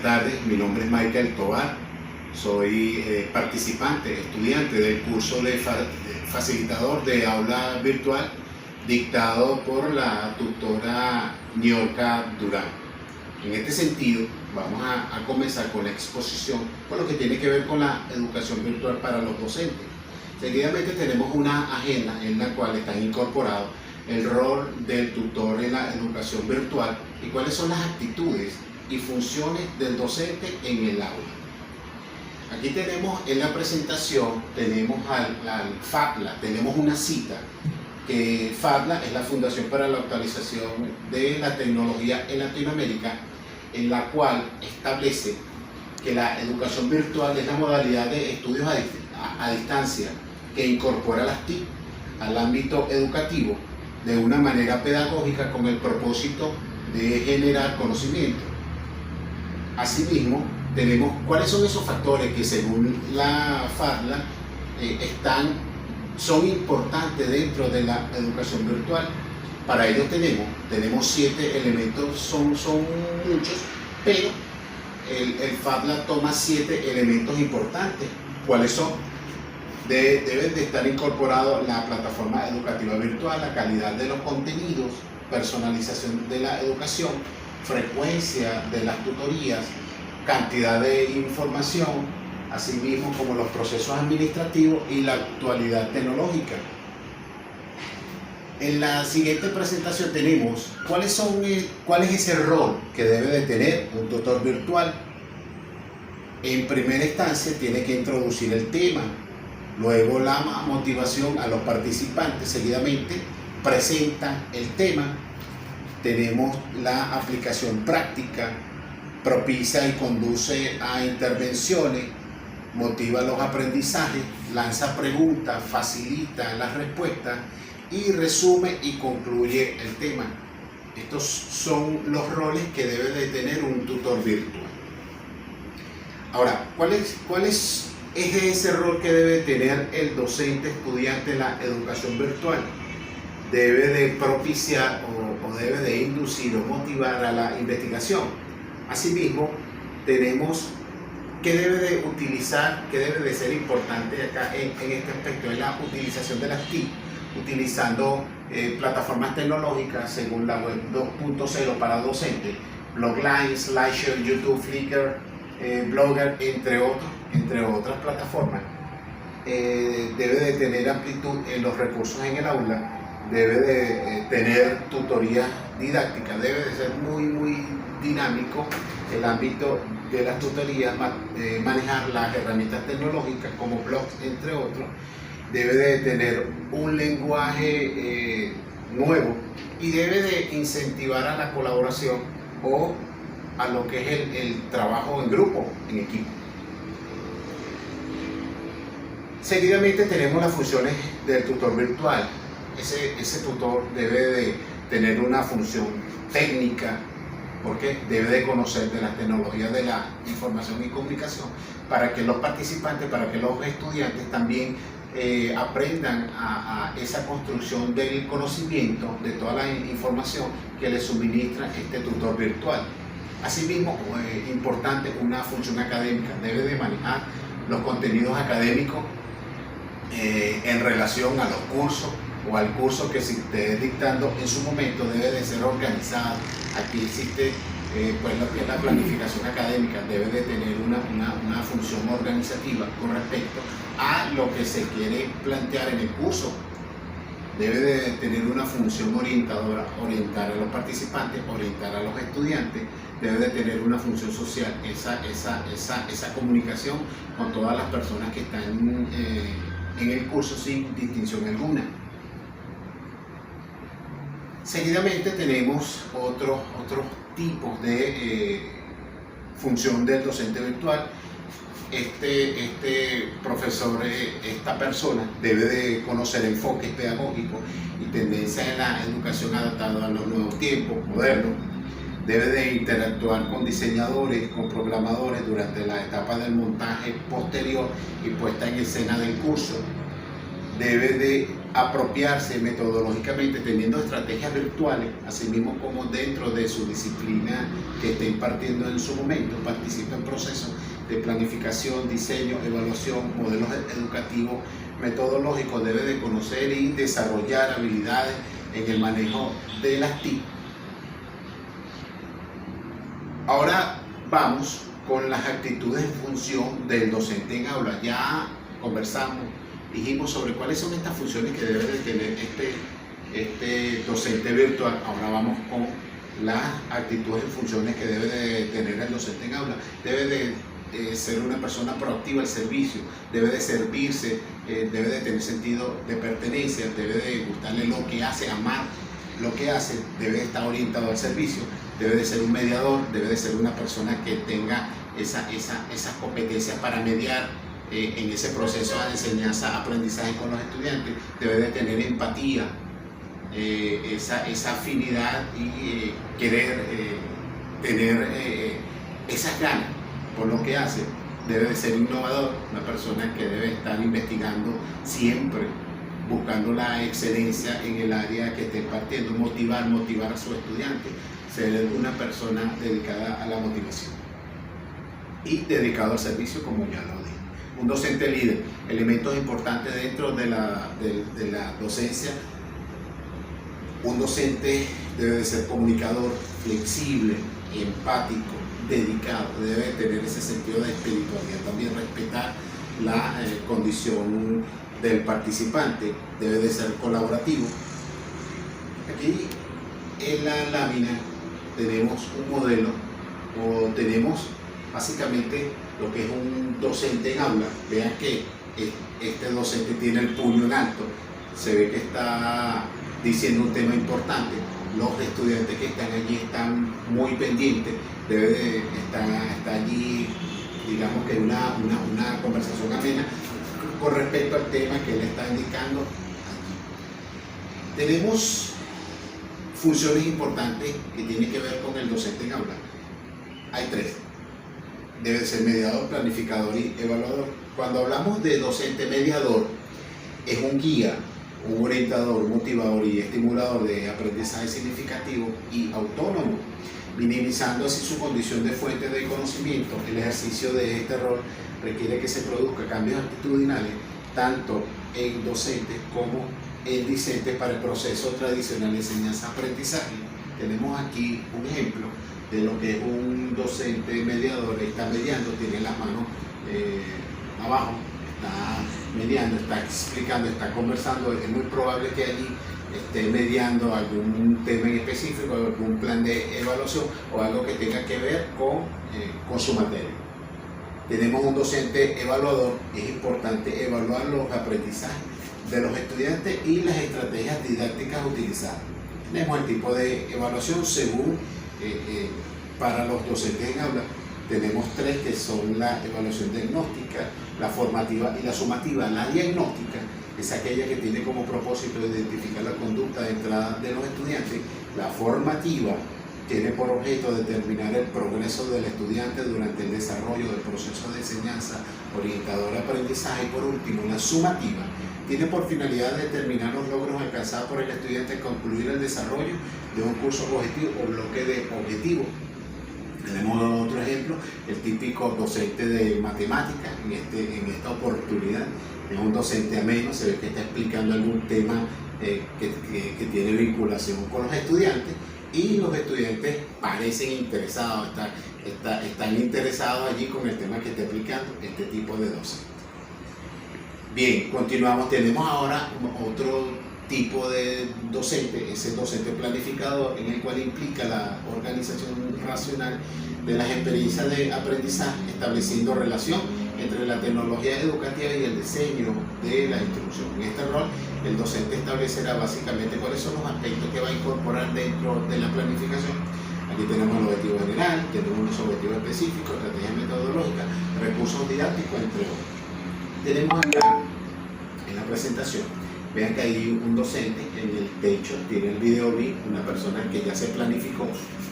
tardes, mi nombre es Michael Tovar, soy participante, estudiante del curso de facilitador de aula virtual dictado por la tutora Niorka Durán. En este sentido, vamos a comenzar con la exposición con lo que tiene que ver con la educación virtual para los docentes. Seguidamente tenemos una agenda en la cual están incorporados el rol del tutor en la educación virtual y cuáles son las actitudes y funciones del docente en el aula. Aquí tenemos en la presentación, tenemos al FAPLA, tenemos una cita, que FAPLA es la Fundación para la Actualización de la Tecnología en Latinoamérica, en la cual establece que la educación virtual es la modalidad de estudios a distancia que incorpora las TIC al ámbito educativo de una manera pedagógica con el propósito de generar conocimiento. Asimismo, tenemos cuáles son esos factores que según la FAPLA son importantes dentro de la educación virtual. Para ello tenemos 7 elementos, son muchos, pero el FAPLA toma 7 elementos importantes. ¿Cuáles son? Deben de estar incorporados la plataforma educativa virtual, la calidad de los contenidos, personalización de la educación, frecuencia de las tutorías, cantidad de información, así mismo como los procesos administrativos y la actualidad tecnológica. En la siguiente presentación tenemos cuál es ese rol que debe de tener un tutor virtual. En primera instancia tiene que introducir el tema, luego la motivación a los participantes, seguidamente presenta el tema, tenemos la aplicación práctica, propicia y conduce a intervenciones, motiva los aprendizajes, lanza preguntas, facilita las respuestas y resume y concluye el tema. Estos son los roles que debe de tener un tutor virtual. Ahora, ¿cuál es ese rol que debe tener el docente estudiante en la educación virtual? Debe de propiciar o debe de inducir o motivar a la investigación. Asimismo, tenemos que debe de utilizar, que debe de ser importante acá en este aspecto, es la utilización de las TIC, utilizando plataformas tecnológicas según la web 2.0 para docentes, Blogline, Slideshare, YouTube, Flickr, Blogger, entre otras plataformas. Debe de tener amplitud en los recursos en el aula, debe de tener tutorías didácticas, debe de ser muy dinámico el ámbito de las tutorías, manejar las herramientas tecnológicas como blogs, entre otros. Debe de tener un lenguaje nuevo y debe de incentivar a la colaboración o a lo que es el trabajo en grupo, en equipo. Seguidamente tenemos las funciones del tutor virtual. Ese tutor debe de tener una función técnica, porque debe de conocer de las tecnologías de la información y comunicación para que los participantes, para que los estudiantes también aprendan a esa construcción del conocimiento, de toda la información que les suministra este tutor virtual. Asimismo, importante, una función académica, debe de manejar los contenidos académicos en relación a los cursos o al curso que se esté dictando en su momento, debe de ser organizado. Aquí existe pues lo que es la planificación académica, debe de tener una función organizativa con respecto a lo que se quiere plantear en el curso. Debe de tener una función orientadora, orientar a los participantes, orientar a los estudiantes, debe de tener una función social, esa comunicación con todas las personas que están en el curso sin distinción alguna. Seguidamente tenemos otros tipos de función del docente virtual. Este profesor, esta persona debe de conocer enfoques pedagógicos y tendencias en la educación adaptada a los nuevos tiempos modernos. Debe de interactuar con diseñadores, con programadores durante la etapa del montaje posterior y puesta en escena del curso. Debe de apropiarse metodológicamente teniendo estrategias virtuales, así mismo como dentro de su disciplina que esté impartiendo en su momento, participa en procesos de planificación, diseño, evaluación, modelos educativos, metodológicos, debe de conocer y desarrollar habilidades en el manejo de las TIC. Ahora vamos con las actitudes en función del docente en aula. Ya conversamos, dijimos sobre cuáles son estas funciones que debe de tener este docente virtual. Ahora vamos con las actitudes y funciones que debe de tener el docente en aula. Debe de ser una persona proactiva al servicio, debe de servirse, debe de tener sentido de pertenencia, debe de gustarle lo que hace, amar lo que hace, debe de estar orientado al servicio, debe de ser un mediador, debe de ser una persona que tenga esas competencias para mediar en ese proceso de enseñanza, aprendizaje con los estudiantes, debe de tener empatía, esa afinidad y querer tener esas ganas por lo que hace. Debe de ser innovador, una persona que debe estar investigando siempre, buscando la excelencia en el área que esté impartiendo, motivar a sus estudiantes, ser una persona dedicada a la motivación y dedicado al servicio, como ya lo dije. Un docente líder, elementos importantes dentro de la docencia. Un docente debe de ser comunicador, flexible, empático, dedicado, debe tener ese sentido de espiritualidad, también respetar la condición del participante, debe de ser colaborativo. Aquí en la lámina tenemos un modelo, o tenemos básicamente lo que es un docente en aula. Vean que este docente tiene el puño en alto, se ve que está diciendo un tema importante. Los estudiantes que están allí están muy pendientes, debe de estar allí, digamos que una conversación amena con respecto al tema que él está indicando allí. Tenemos funciones importantes que tienen que ver con el docente en aula. Hay tres. Debe ser mediador, planificador y evaluador. Cuando hablamos de docente mediador, es un guía, un orientador, un motivador y estimulador de aprendizaje significativo y autónomo, minimizando así su condición de fuente de conocimiento. El ejercicio de este rol requiere que se produzcan cambios actitudinales tanto en docentes como en discentes para el proceso tradicional de enseñanza-aprendizaje. Tenemos aquí un ejemplo de lo que es un docente mediador. Está mediando, tiene las manos abajo, está mediando, está explicando, está conversando. Es muy probable que allí esté mediando algún tema en específico, algún plan de evaluación o algo que tenga que ver con su materia. Tenemos un docente evaluador. Es importante evaluar los aprendizajes de los estudiantes y las estrategias didácticas utilizadas. Tenemos el tipo de evaluación según para los docentes en aula. Tenemos tres, que son la evaluación diagnóstica, la formativa y la sumativa. La diagnóstica es aquella que tiene como propósito identificar la conducta de entrada de los estudiantes. La formativa tiene por objeto determinar el progreso del estudiante durante el desarrollo del proceso de enseñanza orientador a aprendizaje. Y por último, la sumativa tiene por finalidad determinar los logros alcanzados por el estudiante al concluir el desarrollo de un curso objetivo o bloque de objetivos. Tenemos otro ejemplo, el típico docente de matemáticas. En esta oportunidad es un docente ameno, se ve que está explicando algún tema que tiene vinculación con los estudiantes, y los estudiantes parecen interesados, están interesados allí con el tema que está explicando este tipo de docente. Bien, continuamos. Tenemos ahora otro tipo de docente, ese docente planificador, en el cual implica la organización racional de las experiencias de aprendizaje, estableciendo relación entre la tecnología educativa y el diseño de la instrucción. En este rol, el docente establecerá básicamente cuáles son los aspectos que va a incorporar dentro de la planificación. Aquí tenemos el objetivo general, tenemos unos objetivos específicos, estrategias metodológicas, recursos didácticos, entre otros. Tenemos acá en la presentación, vean que hay un docente en el techo, tiene el video link, una persona que ya se planificó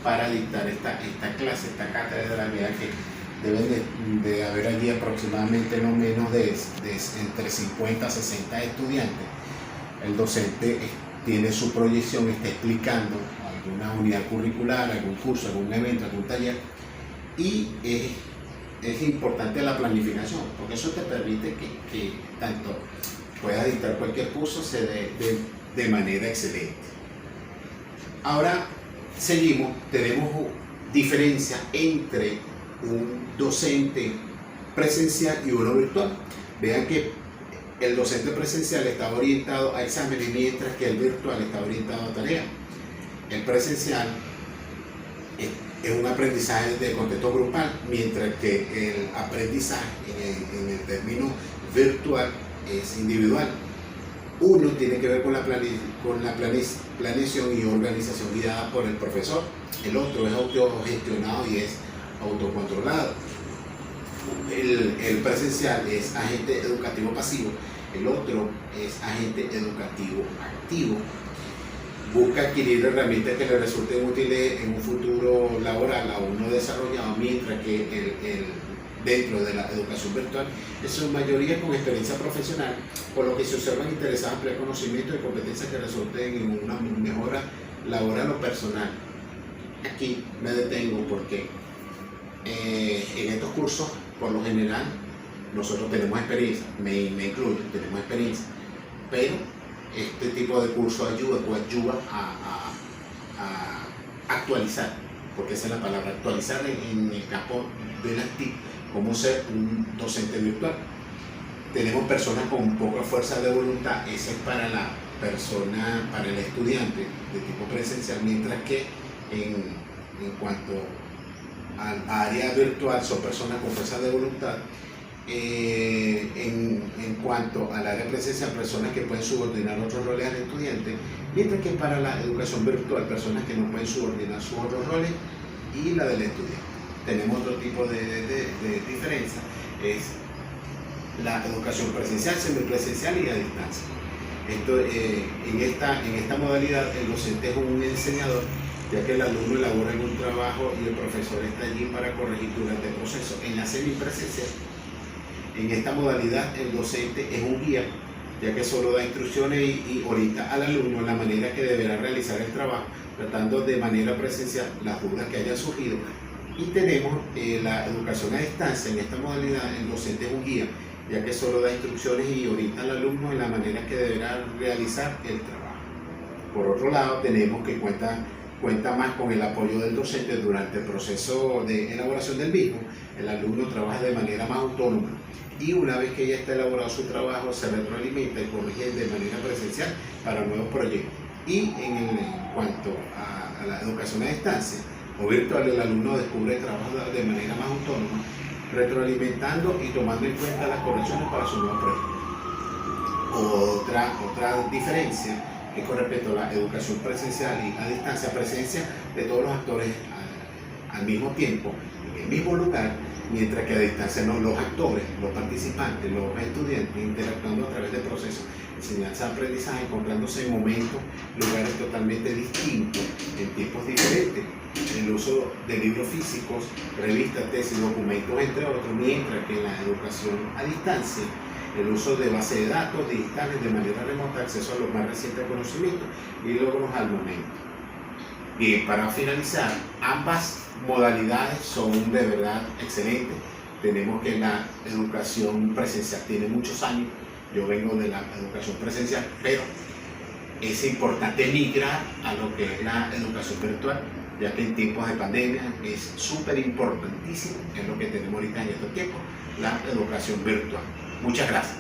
para dictar esta clase, esta cátedra. Vean que deben de haber allí aproximadamente no menos de entre 50 a 60 estudiantes el docente tiene su proyección, está explicando alguna unidad curricular, algún curso, algún evento, algún taller, y es importante la planificación, porque eso te permite que tanto puedas dictar cualquier curso se dé de manera excelente. Ahora seguimos, tenemos diferencia entre un docente presencial y uno virtual. Vean que el docente presencial está orientado a exámenes, mientras que el virtual está orientado a tareas. El presencial es un aprendizaje de contexto grupal, mientras que el aprendizaje en el término virtual es individual. Uno tiene que ver con la planeación y organización guiada por el profesor. El otro es autogestionado y es autocontrolado. El presencial es agente educativo pasivo, el otro es agente educativo activo. Busca adquirir herramientas que le resulten útiles en un futuro laboral a uno desarrollado, mientras que dentro de la educación virtual es su mayoría con experiencia profesional, por lo que se observan interesados en ampliar conocimientos y competencias que resulten en una mejora laboral o personal. Aquí me detengo porque en estos cursos, por lo general, nosotros tenemos experiencia, me incluyo, tenemos experiencia, pero este tipo de curso ayuda a actualizar, porque esa es la palabra, actualizar en el campo de las TIC, cómo ser un docente virtual. Tenemos personas con poca fuerza de voluntad, esa es para la persona, para el estudiante de tipo presencial, mientras que en cuanto al área virtual son personas con fuerza de voluntad. En cuanto al área presencial, personas que pueden subordinar otros roles al estudiante, mientras que para la educación virtual, personas que no pueden subordinar sus otros roles y la del estudiante. Tenemos otro tipo de diferencia, es la educación presencial, semipresencial y a distancia. En esta modalidad, el docente es un enseñador, ya que el alumno elabora algún trabajo y el profesor está allí para corregir durante el proceso. En la semipresencial, en esta modalidad, el docente es un guía, ya que solo da instrucciones y orienta al alumno en la manera que deberá realizar el trabajo, tratando de manera presencial las dudas que hayan surgido. Y tenemos la educación a distancia. En esta modalidad, el docente es un guía, ya que solo da instrucciones y orienta al alumno en la manera que deberá realizar el trabajo. Por otro lado, tenemos que cuenta más con el apoyo del docente durante el proceso de elaboración del mismo. El alumno trabaja de manera más autónoma y una vez que ya está elaborado su trabajo, se retroalimenta y corrige de manera presencial para nuevos proyectos. Y en cuanto a la educación a distancia o virtual, el alumno descubre el trabajo de manera más autónoma, retroalimentando y tomando en cuenta las correcciones para su nuevo proyecto. Otra diferencia es con respecto a la educación presencial y a distancia, presencia de todos los actores al mismo tiempo, en el mismo lugar, mientras que a distancia no, los actores, los participantes, los estudiantes interactuando a través del proceso de enseñanza-aprendizaje, encontrándose en momentos, lugares totalmente distintos, en tiempos diferentes, el uso de libros físicos, revistas, tesis, documentos, entre otros, mientras que en la educación a distancia, el uso de bases de datos digitales de manera remota, acceso a los más recientes conocimientos y logros al momento. Bien, para finalizar, ambas modalidades son de verdad excelentes. Tenemos que la educación presencial tiene muchos años, yo vengo de la educación presencial, pero es importante migrar a lo que es la educación virtual, ya que en tiempos de pandemia es súper importantísimo, es lo que tenemos ahorita en estos tiempos, la educación virtual. Muchas gracias.